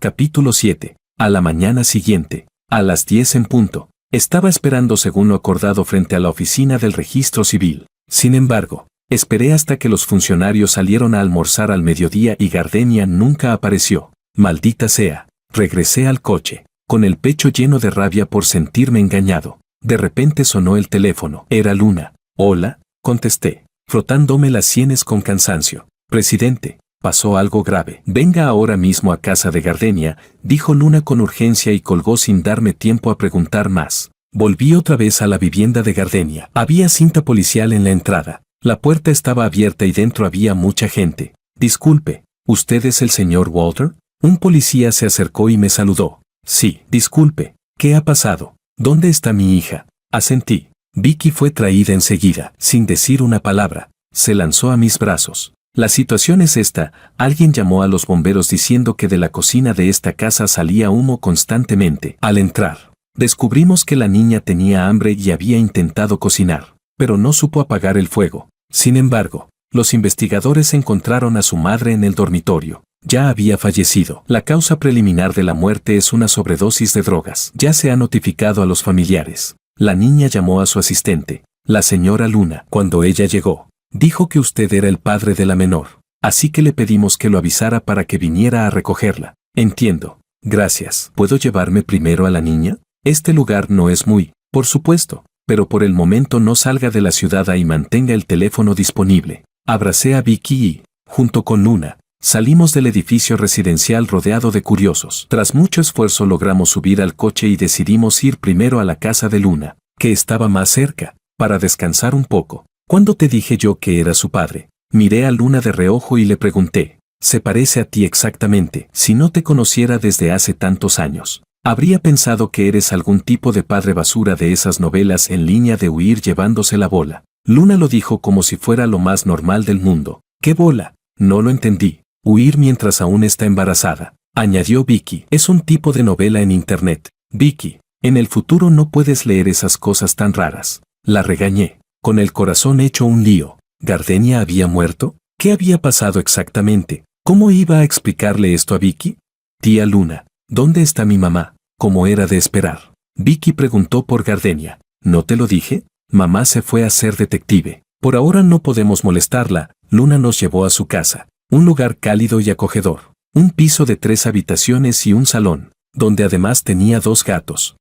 Capítulo 7. A la mañana siguiente. A las 10 en punto, estaba esperando según lo acordado frente a la oficina del registro civil. Sin embargo, esperé hasta que los funcionarios salieron a almorzar al mediodía y Gardenia nunca apareció. Maldita sea. Regresé al coche, con el pecho lleno de rabia por sentirme engañado. De repente sonó el teléfono. Era Luna. Hola, contesté, frotándome las sienes con cansancio. Presidente. Pasó algo grave. Venga ahora mismo a casa de Gardenia, dijo Luna con urgencia y colgó sin darme tiempo a preguntar más. Volví otra vez a la vivienda de Gardenia. Había cinta policial en la entrada. La puerta estaba abierta y dentro había mucha gente. Disculpe, ¿usted es el señor Walter? Un policía se acercó y me saludó. Sí, disculpe. ¿Qué ha pasado? ¿Dónde está mi hija? Asentí. Vicky fue traída enseguida, sin decir una palabra. Se lanzó a mis brazos. La situación es esta, alguien llamó a los bomberos diciendo que de la cocina de esta casa salía humo constantemente. Al entrar, descubrimos que la niña tenía hambre y había intentado cocinar, pero no supo apagar el fuego. Sin embargo, los investigadores encontraron a su madre en el dormitorio. Ya había fallecido. La causa preliminar de la muerte es una sobredosis de drogas. Ya se ha notificado a los familiares. La niña llamó a su asistente, la señora Luna. Cuando ella llegó, dijo que usted era el padre de la menor, así que le pedimos que lo avisara para que viniera a recogerla. Entiendo. Gracias. ¿Puedo llevarme primero a la niña? Este lugar no es muy, por supuesto, pero por el momento no salga de la ciudad y mantenga el teléfono disponible. Abracé a Vicky y, junto con Luna, salimos del edificio residencial rodeado de curiosos. Tras mucho esfuerzo logramos subir al coche y decidimos ir primero a la casa de Luna, que estaba más cerca, para descansar un poco. ¿Cuándo te dije yo que era su padre? Miré a Luna de reojo y le pregunté. Se parece a ti exactamente. Si no te conociera desde hace tantos años, habría pensado que eres algún tipo de padre basura de esas novelas en línea de huir llevándose la bola. Luna lo dijo como si fuera lo más normal del mundo. ¿Qué bola? No lo entendí. Huir mientras aún está embarazada, añadió Vicky. Es un tipo de novela en internet. Vicky, en el futuro no puedes leer esas cosas tan raras. La regañé. Con el corazón hecho un lío. ¿Gardenia había muerto? ¿Qué había pasado exactamente? ¿Cómo iba a explicarle esto a Vicky? Tía Luna, ¿dónde está mi mamá? Como era de esperar. Vicky preguntó por Gardenia. ¿No te lo dije? Mamá se fue a ser detective. Por ahora no podemos molestarla. Luna nos llevó a su casa. Un lugar cálido y acogedor. Un piso de 3 habitaciones y un salón, donde además tenía 2 gatos.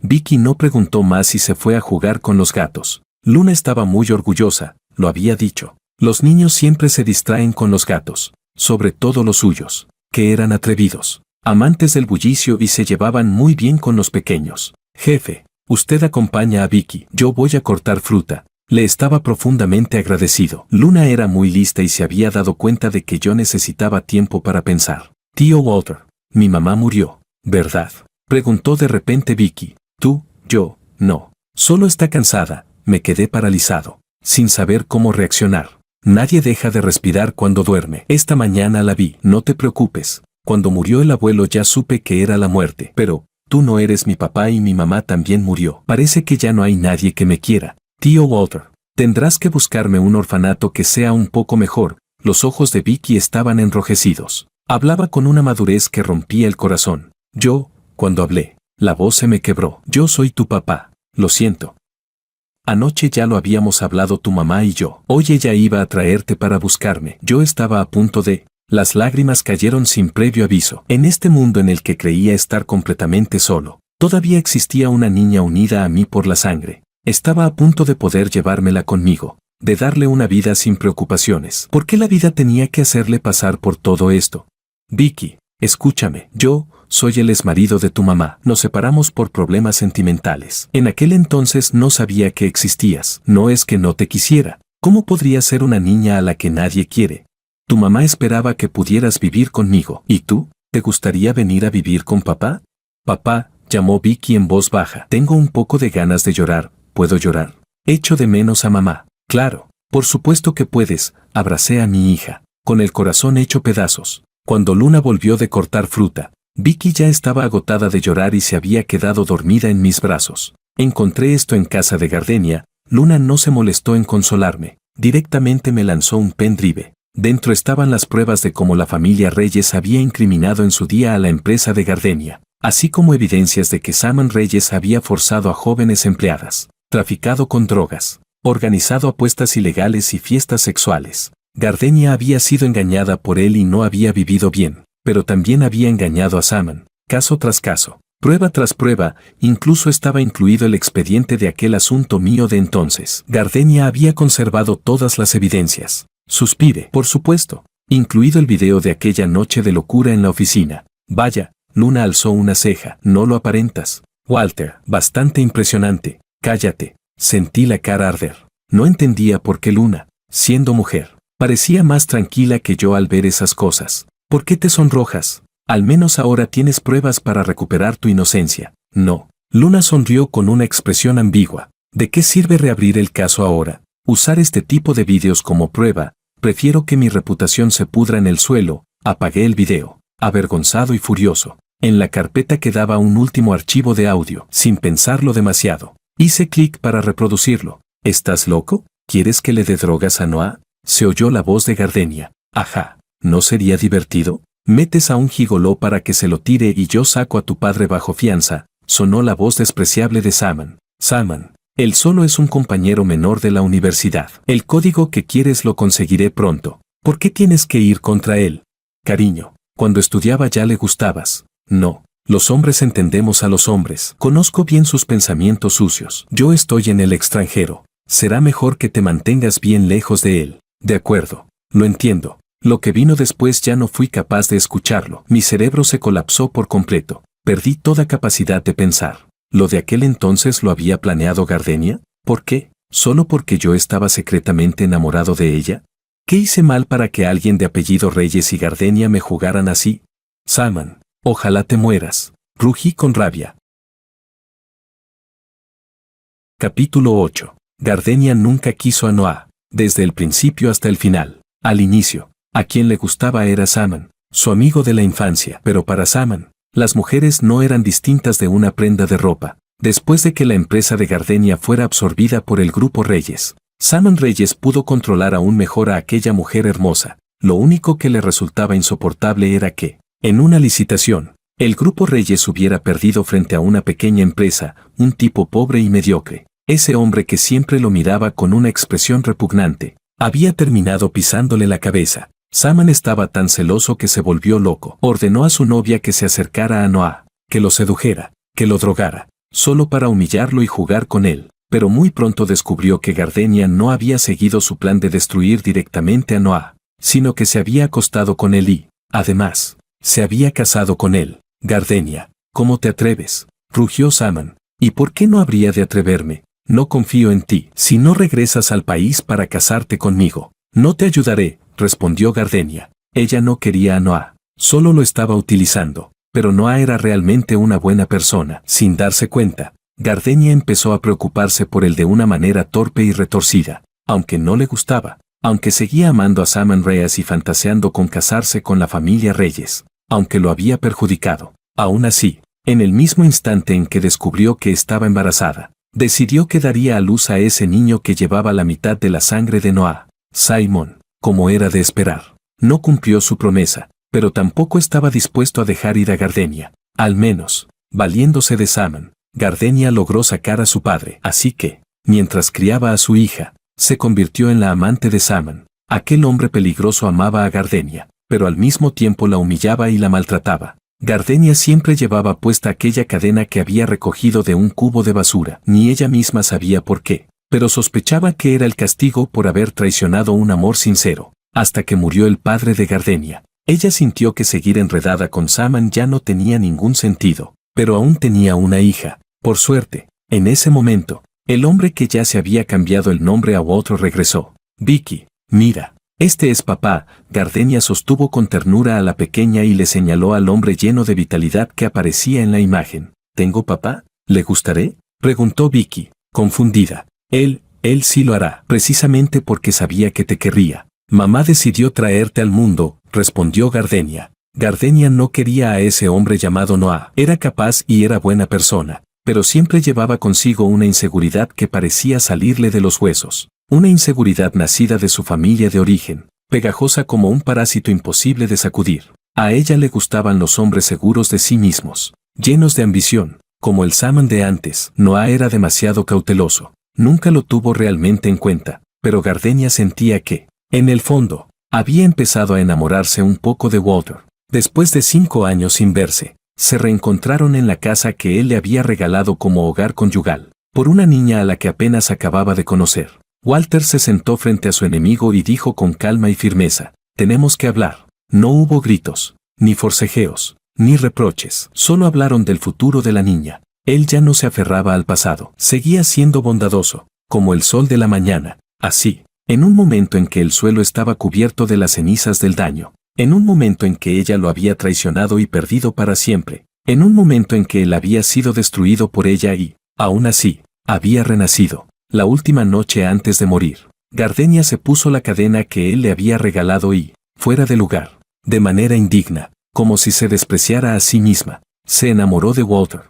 Vicky no preguntó más y se fue a jugar con los gatos. Luna estaba muy orgullosa, lo había dicho. Los niños siempre se distraen con los gatos, sobre todo los suyos, que eran atrevidos, amantes del bullicio y se llevaban muy bien con los pequeños. Jefe, usted acompaña a Vicky, yo voy a cortar fruta. Le estaba profundamente agradecido. Luna era muy lista y se había dado cuenta de que yo necesitaba tiempo para pensar. Tío Walter, mi mamá murió, ¿verdad? Preguntó de repente Vicky. Tú, yo, no. Solo está cansada. Me quedé paralizado, sin saber cómo reaccionar. Nadie deja de respirar cuando duerme. Esta mañana la vi. No te preocupes. Cuando murió el abuelo ya supe que era la muerte. Pero, tú no eres mi papá y mi mamá también murió. Parece que ya no hay nadie que me quiera. Tío Walter, tendrás que buscarme un orfanato que sea un poco mejor. Los ojos de Vicky estaban enrojecidos. Hablaba con una madurez que rompía el corazón. Cuando hablé, la voz se me quebró. Yo soy tu papá. Lo siento. Anoche ya lo habíamos hablado tu mamá y yo. Hoy ella iba a traerte para buscarme. Yo estaba a punto de... Las lágrimas cayeron sin previo aviso. En este mundo en el que creía estar completamente solo, todavía existía una niña unida a mí por la sangre. Estaba a punto de poder llevármela conmigo, de darle una vida sin preocupaciones. ¿Por qué la vida tenía que hacerle pasar por todo esto? Vicky, escúchame, yo soy el exmarido de tu mamá. Nos separamos por problemas sentimentales. En aquel entonces no sabía que existías. No es que no te quisiera. ¿Cómo podría ser una niña a la que nadie quiere? Tu mamá esperaba que pudieras vivir conmigo. ¿Y tú? ¿Te gustaría venir a vivir con papá? Papá, llamó Vicky en voz baja. Tengo un poco de ganas de llorar. ¿Puedo llorar? Echo de menos a mamá. Claro, por supuesto que puedes. Abracé a mi hija, con el corazón hecho pedazos. Cuando Luna volvió de cortar fruta, Vicky ya estaba agotada de llorar y se había quedado dormida en mis brazos. Encontré esto en casa de Gardenia. Luna no se molestó en consolarme. Directamente me lanzó un pendrive. Dentro estaban las pruebas de cómo la familia Reyes había incriminado en su día a la empresa de Gardenia, así como evidencias de que Saman Reyes había forzado a jóvenes empleadas, traficado con drogas, organizado apuestas ilegales y fiestas sexuales. Gardenia había sido engañada por él y no había vivido bien, pero también había engañado a Saman, caso tras caso, prueba tras prueba. Incluso estaba incluido el expediente de aquel asunto mío de entonces. Gardenia había conservado todas las evidencias. Suspiré, por supuesto, incluido el video de aquella noche de locura en la oficina. Vaya, Luna alzó una ceja. No lo aparentas, Walter. Bastante impresionante. Cállate. Sentí la cara arder. No entendía por qué Luna, siendo mujer, parecía más tranquila que yo al ver esas cosas. ¿Por qué te sonrojas? Al menos ahora tienes pruebas para recuperar tu inocencia. No. Luna sonrió con una expresión ambigua. ¿De qué sirve reabrir el caso ahora? Usar este tipo de vídeos como prueba. Prefiero que mi reputación se pudra en el suelo. Apagué el video, avergonzado y furioso. En la carpeta quedaba un último archivo de audio. Sin pensarlo demasiado, hice clic para reproducirlo. ¿Estás loco? ¿Quieres que le dé drogas a Noah? Se oyó la voz de Gardenia. Ajá, ¿no sería divertido? Metes a un gigoló para que se lo tire y yo saco a tu padre bajo fianza. Sonó la voz despreciable de Saman. Saman, él solo es un compañero menor de la universidad. El código que quieres lo conseguiré pronto. ¿Por qué tienes que ir contra él? Cariño, cuando estudiaba ya le gustabas. No, los hombres entendemos a los hombres. Conozco bien sus pensamientos sucios. Yo estoy en el extranjero. Será mejor que te mantengas bien lejos de él. De acuerdo, lo entiendo. Lo que vino después ya no fui capaz de escucharlo. Mi cerebro se colapsó por completo. Perdí toda capacidad de pensar. ¿Lo de aquel entonces lo había planeado Gardenia? ¿Por qué? ¿Solo porque yo estaba secretamente enamorado de ella? ¿Qué hice mal para que alguien de apellido Reyes y Gardenia me jugaran así? Saman, ojalá te mueras. Rugí con rabia. Capítulo 8. Gardenia nunca quiso a Noah, desde el principio hasta el final. Al inicio, a quien le gustaba era Saman, su amigo de la infancia. Pero para Saman, las mujeres no eran distintas de una prenda de ropa. Después de que la empresa de Gardenia fuera absorbida por el grupo Reyes, Saman Reyes pudo controlar aún mejor a aquella mujer hermosa. Lo único que le resultaba insoportable era que, en una licitación, el grupo Reyes hubiera perdido frente a una pequeña empresa, un tipo pobre y mediocre. Ese hombre que siempre lo miraba con una expresión repugnante, había terminado pisándole la cabeza. Saman estaba tan celoso que se volvió loco. Ordenó a su novia que se acercara a Noah, que lo sedujera, que lo drogara, solo para humillarlo y jugar con él. Pero muy pronto descubrió que Gardenia no había seguido su plan de destruir directamente a Noah, sino que se había acostado con él y, además, se había casado con él. Gardenia, ¿cómo te atreves? Rugió Saman. ¿Y por qué no habría de atreverme? No confío en ti. Si no regresas al país para casarte conmigo, no te ayudaré, respondió Gardenia. Ella no quería a Noah, solo lo estaba utilizando. Pero Noah era realmente una buena persona. Sin darse cuenta, Gardenia empezó a preocuparse por él de una manera torpe y retorcida. Aunque no le gustaba, aunque seguía amando a Saman Reyes y fantaseando con casarse con la familia Reyes, aunque lo había perjudicado, aún así, en el mismo instante en que descubrió que estaba embarazada, decidió que daría a luz a ese niño que llevaba la mitad de la sangre de Noah. Simon, como era de esperar, no cumplió su promesa, pero tampoco estaba dispuesto a dejar ir a Gardenia. Al menos, valiéndose de Saman, Gardenia logró sacar a su padre. Así que, mientras criaba a su hija, se convirtió en la amante de Saman. Aquel hombre peligroso amaba a Gardenia, pero al mismo tiempo la humillaba y la maltrataba. Gardenia siempre llevaba puesta aquella cadena que había recogido de un cubo de basura. Ni ella misma sabía por qué, pero sospechaba que era el castigo por haber traicionado un amor sincero, hasta que murió el padre de Gardenia. Ella sintió que seguir enredada con Saman ya no tenía ningún sentido, pero aún tenía una hija. Por suerte, en ese momento, el hombre que ya se había cambiado el nombre a Walter regresó. Vicky, mira, este es papá. Gardenia sostuvo con ternura a la pequeña y le señaló al hombre lleno de vitalidad que aparecía en la imagen. ¿Tengo papá? ¿Le gustaré?, preguntó Vicky, confundida. Él sí lo hará, precisamente porque sabía que te querría. Mamá decidió traerte al mundo, respondió Gardenia. Gardenia no quería a ese hombre llamado Noah. Era capaz y era buena persona, pero siempre llevaba consigo una inseguridad que parecía salirle de los huesos. Una inseguridad nacida de su familia de origen, pegajosa como un parásito imposible de sacudir. A ella le gustaban los hombres seguros de sí mismos, llenos de ambición, como el Saman de antes. Noah era demasiado cauteloso. Nunca lo tuvo realmente en cuenta, pero Gardenia sentía que, en el fondo, había empezado a enamorarse un poco de Walter. Después de 5 años sin verse, se reencontraron en la casa que él le había regalado como hogar conyugal, por una niña a la que apenas acababa de conocer. Walter se sentó frente a su enemigo y dijo con calma y firmeza: tenemos que hablar. No hubo gritos, ni forcejeos, ni reproches. Solo hablaron del futuro de la niña. Él ya no se aferraba al pasado. Seguía siendo bondadoso, como el sol de la mañana. Así, en un momento en que el suelo estaba cubierto de las cenizas del daño, en un momento en que ella lo había traicionado y perdido para siempre, en un momento en que él había sido destruido por ella y, aún así, había renacido. La última noche antes de morir, Gardenia se puso la cadena que él le había regalado y, fuera de lugar, de manera indigna, como si se despreciara a sí misma, se enamoró de Walter.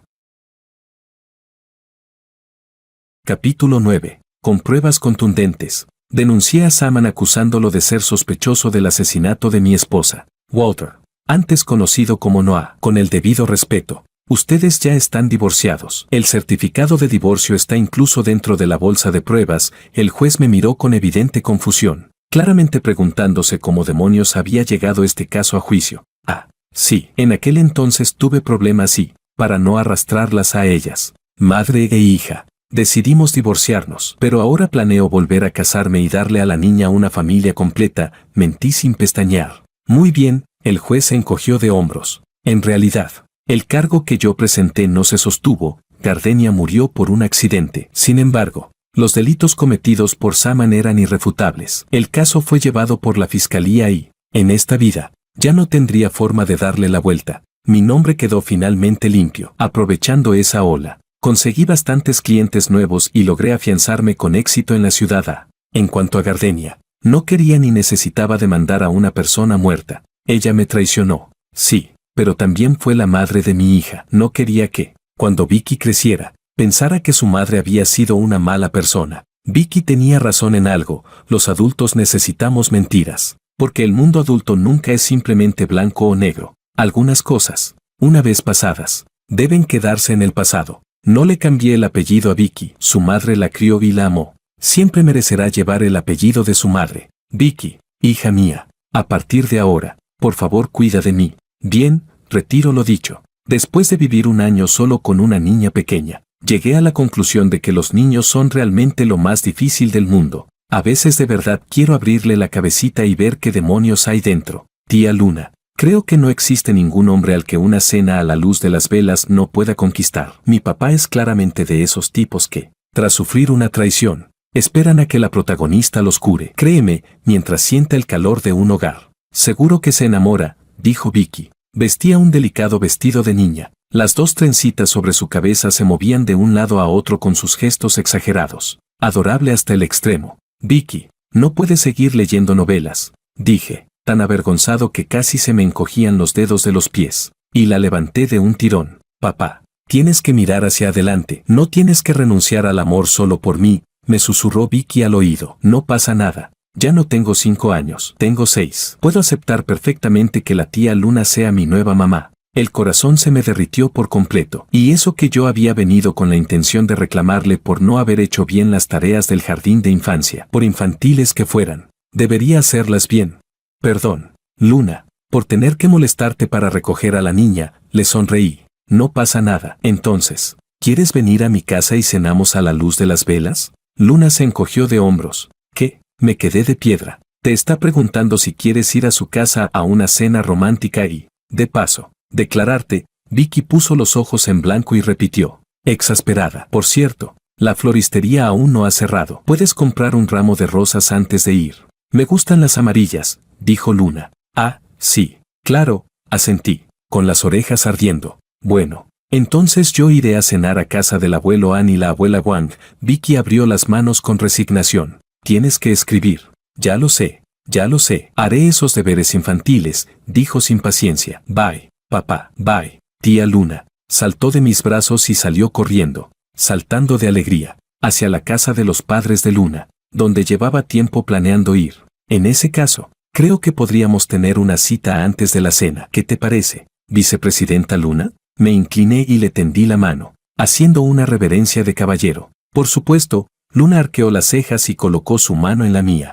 Capítulo 9. Con pruebas contundentes. Denuncié a Saman acusándolo de ser sospechoso del asesinato de mi esposa, Walter, antes conocido como Noah. Con el debido respeto, ustedes ya están divorciados. El certificado de divorcio está incluso dentro de la bolsa de pruebas. El juez me miró con evidente confusión, claramente preguntándose cómo demonios había llegado este caso a juicio. Ah, sí, en aquel entonces tuve problemas y, para no arrastrarlas a ellas, madre e hija, decidimos divorciarnos. Pero ahora planeo volver a casarme y darle a la niña una familia completa. Mentí sin pestañear. Muy bien, el juez se encogió de hombros. En realidad, el cargo que yo presenté no se sostuvo. Gardenia murió por un accidente. Sin embargo, los delitos cometidos por Saman eran irrefutables. El caso fue llevado por la fiscalía y, en esta vida, ya no tendría forma de darle la vuelta. Mi nombre quedó finalmente limpio. Aprovechando esa ola, conseguí bastantes clientes nuevos y logré afianzarme con éxito en la ciudad. En cuanto a Gardenia, no quería ni necesitaba demandar a una persona muerta. Ella me traicionó, sí, pero también fue la madre de mi hija. No quería que, cuando Vicky creciera, pensara que su madre había sido una mala persona. Vicky tenía razón en algo: los adultos necesitamos mentiras, porque el mundo adulto nunca es simplemente blanco o negro. Algunas cosas, una vez pasadas, deben quedarse en el pasado. No le cambié el apellido a Vicky. Su madre la crió y la amó. Siempre merecerá llevar el apellido de su madre. Vicky, hija mía, a partir de ahora, por favor cuida de mí. Bien, retiro lo dicho. Después de vivir un año solo con una niña pequeña, llegué a la conclusión de que los niños son realmente lo más difícil del mundo. A veces de verdad quiero abrirle la cabecita y ver qué demonios hay dentro. Tía Luna, creo que no existe ningún hombre al que una cena a la luz de las velas no pueda conquistar. Mi papá es claramente de esos tipos que, tras sufrir una traición, esperan a que la protagonista los cure. Créeme, mientras sienta el calor de un hogar. Seguro que se enamora, dijo Vicky. Vestía un delicado vestido de niña. Las 2 trencitas sobre su cabeza se movían de un lado a otro con sus gestos exagerados. Adorable hasta el extremo. Vicky, no puedes seguir leyendo novelas, dije, tan avergonzado que casi se me encogían los dedos de los pies, y la levanté de un tirón. Papá, tienes que mirar hacia adelante. No tienes que renunciar al amor solo por mí, me susurró Vicky al oído. No pasa nada. Ya no tengo 5 años, tengo 6. Puedo aceptar perfectamente que la tía Luna sea mi nueva mamá. El corazón se me derritió por completo. Y eso que yo había venido con la intención de reclamarle por no haber hecho bien las tareas del jardín de infancia, por infantiles que fueran. Debería hacerlas bien. Perdón, Luna, por tener que molestarte para recoger a la niña, le sonreí. No pasa nada. Entonces, ¿quieres venir a mi casa y cenamos a la luz de las velas? Luna se encogió de hombros. ¿Qué? Me quedé de piedra. Te está preguntando si quieres ir a su casa a una cena romántica y, de paso, declararte. Vicky puso los ojos en blanco y repitió, exasperada. Por cierto, la floristería aún no ha cerrado. Puedes comprar un ramo de rosas antes de ir. Me gustan las amarillas, dijo Luna. Ah, sí, claro, asentí, con las orejas ardiendo. Bueno, entonces yo iré a cenar a casa del abuelo Ann y la abuela Wang. Vicky abrió las manos con resignación. Tienes que escribir. Ya lo sé, ya lo sé. Haré esos deberes infantiles, dijo sin paciencia. Bye, papá, bye. Tía Luna saltó de mis brazos y salió corriendo, saltando de alegría, hacia la casa de los padres de Luna, donde llevaba tiempo planeando ir. En ese caso, creo que podríamos tener una cita antes de la cena. ¿Qué te parece, vicepresidenta Luna? Me incliné y le tendí la mano, haciendo una reverencia de caballero. Por supuesto, Luna arqueó las cejas y colocó su mano en la mía.